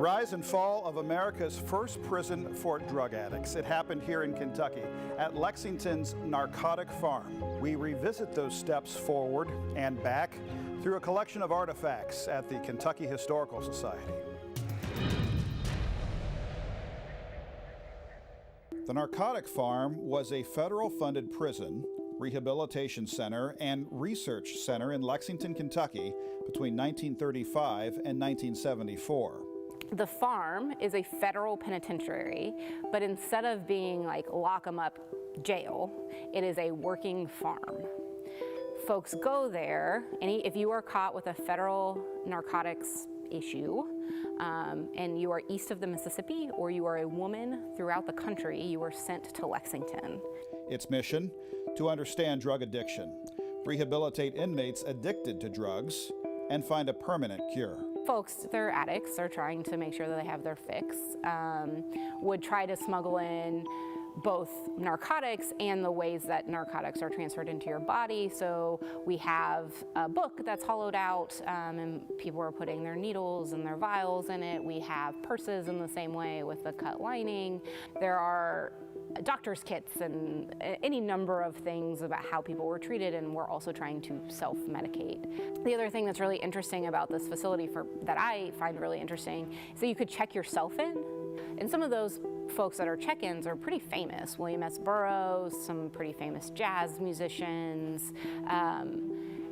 The rise and fall of America's first prison for drug addicts. It happened here in Kentucky at Lexington's Narcotic Farm. We revisit those steps forward and back through a collection of artifacts at the Kentucky Historical Society. The Narcotic Farm was a federal-funded prison, rehabilitation center, and research center in Lexington, Kentucky between 1935 and 1974. The farm is a federal penitentiary, but instead of being like lock 'em up jail, it is a working farm. Folks go there, if you are caught with a federal narcotics issue, and you are east of the Mississippi, or you are a woman throughout the country, you are sent to Lexington. Its mission, to understand drug addiction, rehabilitate inmates addicted to drugs, and find a permanent cure. Folks, they're addicts, are trying to make sure that they have their fix, would try to smuggle in both narcotics and the ways that narcotics are transferred into your body. So we have a book that's hollowed out and people are putting their needles and their vials in it. We have purses in the same way with the cut lining. There are doctor's kits and any number of things about how people were treated, and we're also trying to self-medicate. The other thing that's really interesting about this facility that I find really interesting is that you could check yourself in. And some of those folks that are check-ins are pretty famous. William S. Burroughs, some pretty famous jazz musicians,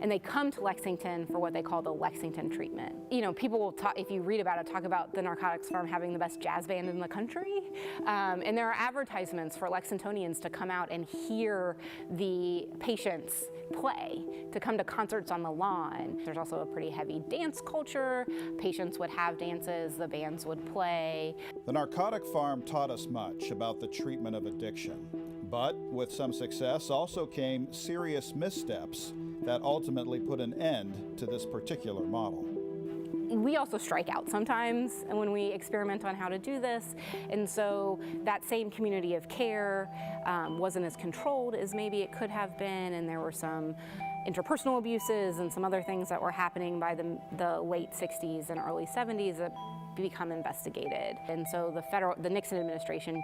and they come to Lexington for what they call the Lexington treatment. You know, people will talk, if you read about it, talk about the Narcotics Farm having the best jazz band in the country. And there are advertisements for Lexingtonians to come out and hear the patients play, to come to concerts on the lawn. There's also a pretty heavy dance culture. Patients would have dances, the bands would play. The Narcotic Farm taught us much about the treatment of addiction, but with some success also came serious missteps that ultimately put an end to this particular model. We also strike out sometimes when we experiment on how to do this, and so that same community of care wasn't as controlled as maybe it could have been, and there were some interpersonal abuses and some other things that were happening by the late 60s and early 70s that become investigated. And so the Nixon administration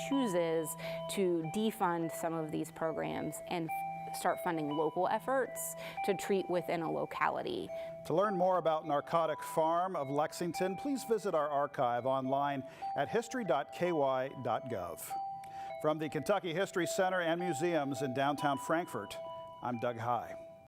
chooses to defund some of these programs and start funding local efforts to treat within a locality. To learn more about Narcotic Farm of Lexington, please visit our archive online at History.KY.gov. From the Kentucky History Center and Museums in downtown Frankfort, I'm Doug High.